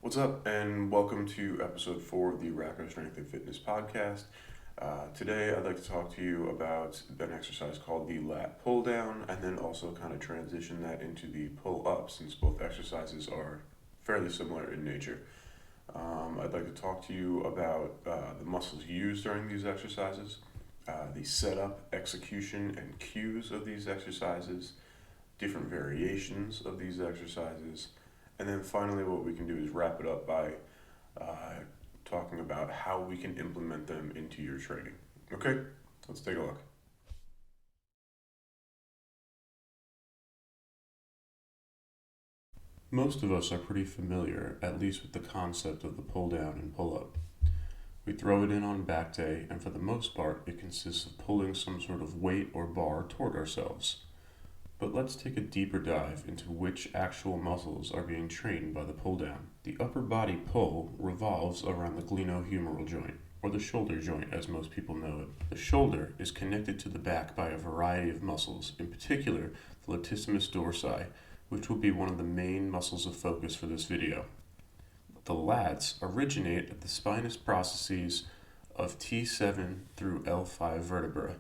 What's up, and welcome to episode 4 of the Racco Strength and Fitness podcast. Today, I'd like to talk to you about an exercise called the lat pull down, and then also kind of transition that into the pull up, since both exercises are fairly similar in nature. I'd like to talk to you about the muscles used during these exercises, the setup, execution, and cues of these exercises, different variations of these exercises. And then finally, what we can do is wrap it up by talking about how we can implement them into your training. Okay, let's take a look. Most of us are pretty familiar, at least with the concept of the pull down and pull up. We throw it in on back day, and for the most part, it consists of pulling some sort of weight or bar toward ourselves. But let's take a deeper dive into which actual muscles are being trained by the pull down. The upper body pull revolves around the glenohumeral joint, or the shoulder joint as most people know it. The shoulder is connected to the back by a variety of muscles, in particular the latissimus dorsi, which will be one of the main muscles of focus for this video. The lats originate at the spinous processes of T7 through L5 vertebra,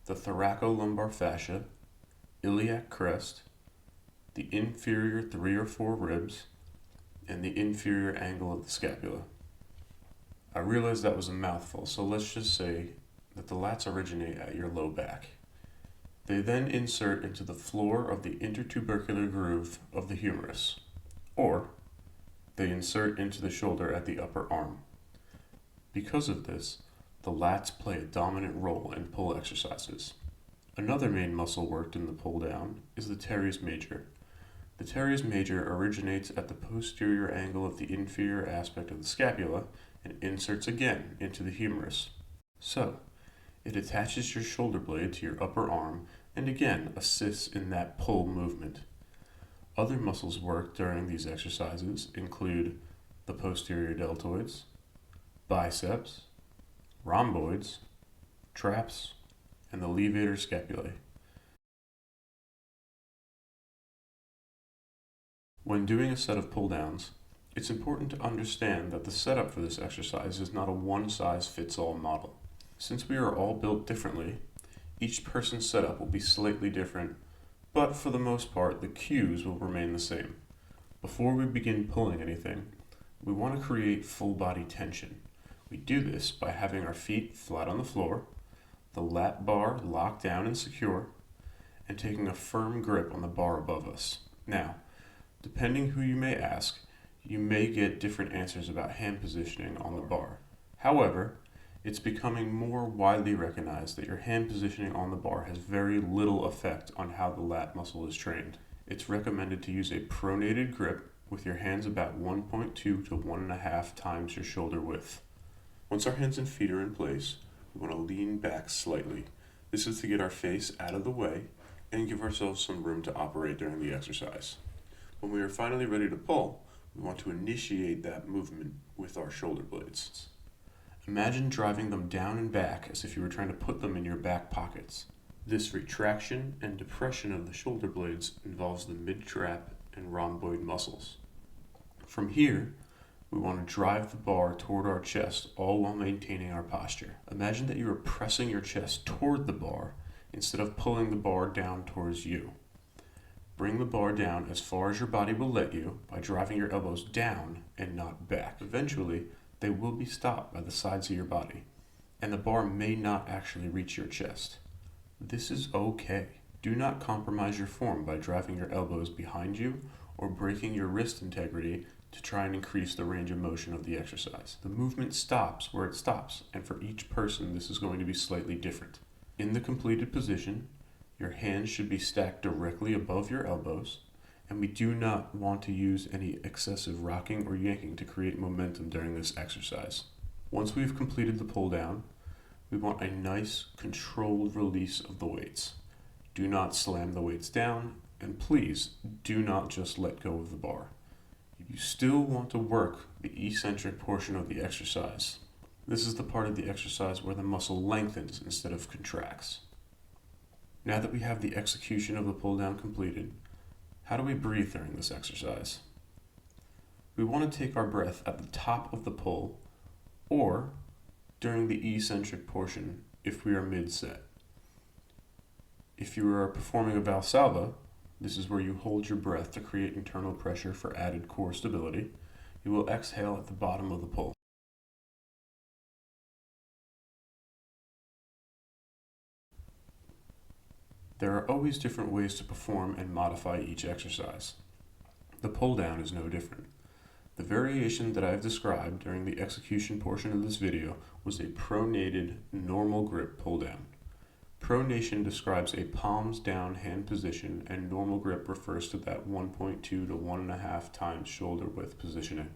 the thoracolumbar fascia, iliac crest, the inferior 3 or 4 ribs, and the inferior angle of the scapula. I realize that was a mouthful, so let's just say that the lats originate at your low back. They then insert into the floor of the intertubercular groove of the humerus, or they insert into the shoulder at the upper arm. Because of this, the lats play a dominant role in pull exercises. Another main muscle worked in the pull down is the teres major. The teres major originates at the posterior angle of the inferior aspect of the scapula and inserts again into the humerus. So, it attaches your shoulder blade to your upper arm and again assists in that pull movement. Other muscles worked during these exercises include the posterior deltoids, biceps, rhomboids, traps, and the levator scapulae. When doing a set of pull downs, it's important to understand that the setup for this exercise is not a one-size-fits-all model. Since we are all built differently, each person's setup will be slightly different, but for the most part, the cues will remain the same. Before we begin pulling anything, we want to create full body tension. We do this by having our feet flat on the floor, the lat bar locked down and secure, and taking a firm grip on the bar above us. Now, depending who you may ask, you may get different answers about hand positioning on the bar. However, it's becoming more widely recognized that your hand positioning on the bar has very little effect on how the lat muscle is trained. It's recommended to use a pronated grip with your hands about 1.2 to 1.5 times your shoulder width. Once our hands and feet are in place, we want to lean back slightly. This is to get our face out of the way and give ourselves some room to operate during the exercise. When we are finally ready to pull, we want to initiate that movement with our shoulder blades. Imagine driving them down and back as if you were trying to put them in your back pockets. This retraction and depression of the shoulder blades involves the mid-trap and rhomboid muscles. From here, we want to drive the bar toward our chest, all while maintaining our posture. Imagine that you are pressing your chest toward the bar instead of pulling the bar down towards you. Bring the bar down as far as your body will let you by driving your elbows down and not back. Eventually, they will be stopped by the sides of your body, and the bar may not actually reach your chest. This is okay. Do not compromise your form by driving your elbows behind you or breaking your wrist integrity to try and increase the range of motion of the exercise. The movement stops where it stops, and for each person this is going to be slightly different. In the completed position, your hands should be stacked directly above your elbows, and we do not want to use any excessive rocking or yanking to create momentum during this exercise. Once we've completed the pull down, we want a nice controlled release of the weights. Do not slam the weights down, and please do not just let go of the bar. You still want to work the eccentric portion of the exercise. This is the part of the exercise where the muscle lengthens instead of contracts. Now that we have the execution of the pull down completed, how do we breathe during this exercise? We want to take our breath at the top of the pull or during the eccentric portion if we are mid-set. If you are performing a Valsalva, this is where you hold your breath to create internal pressure for added core stability. You will exhale at the bottom of the pull. There are always different ways to perform and modify each exercise. The pull down is no different. The variation that I've described during the execution portion of this video was a pronated normal grip pull down. Pronation describes a palms down hand position, and normal grip refers to that 1.2 to 1.5 times shoulder width positioning.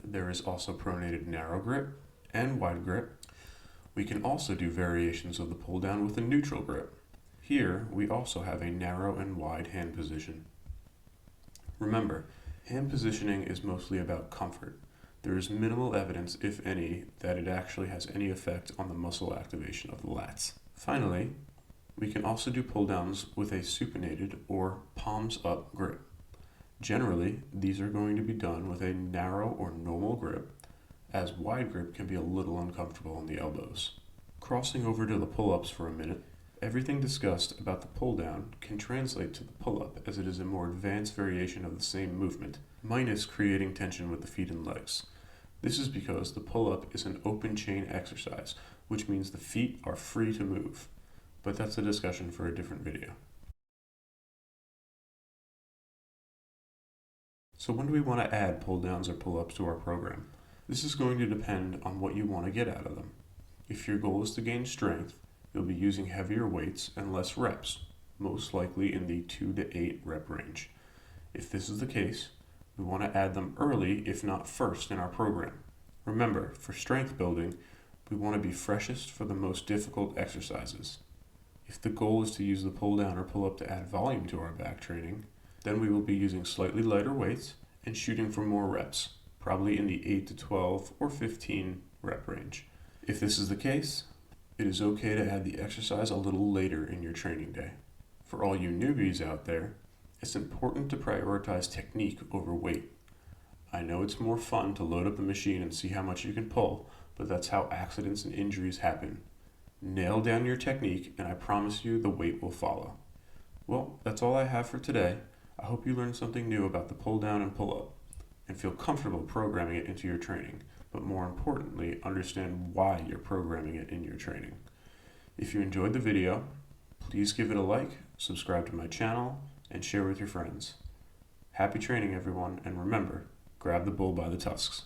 There is also pronated narrow grip and wide grip. We can also do variations of the pull down with a neutral grip. Here, we also have a narrow and wide hand position. Remember, hand positioning is mostly about comfort. There is minimal evidence, if any, that it actually has any effect on the muscle activation of the lats. Finally, we can also do pull downs with a supinated or palms up grip. Generally, these are going to be done with a narrow or normal grip, as wide grip can be a little uncomfortable on the elbows. Crossing over to the pull-ups for a minute, everything discussed about the pull down can translate to the pull-up, as it is a more advanced variation of the same movement, minus creating tension with the feet and legs. This is because the pull-up is an open chain exercise, which means the feet are free to move. But that's a discussion for a different video. So when do we want to add pull downs or pull-ups to our program? This is going to depend on what you want to get out of them. If your goal is to gain strength, you'll be using heavier weights and less reps, most likely in the 2 to 8 rep range. If this is the case, we want to add them early, if not first, in our program. Remember, for strength building, we want to be freshest for the most difficult exercises. If the goal is to use the pull down or pull up to add volume to our back training, then we will be using slightly lighter weights and shooting for more reps, probably in the 8 to 12 or 15 rep range. If this is the case, it is okay to add the exercise a little later in your training day. For all you newbies out there, it's important to prioritize technique over weight. I know it's more fun to load up the machine and see how much you can pull, but that's how accidents and injuries happen. Nail down your technique, and I promise you the weight will follow. Well, that's all I have for today. I hope you learned something new about the pull down and pull up, and feel comfortable programming it into your training, but more importantly, understand why you're programming it in your training. If you enjoyed the video, please give it a like, subscribe to my channel, and share with your friends. Happy training, everyone, and remember, grab the bull by the tusks.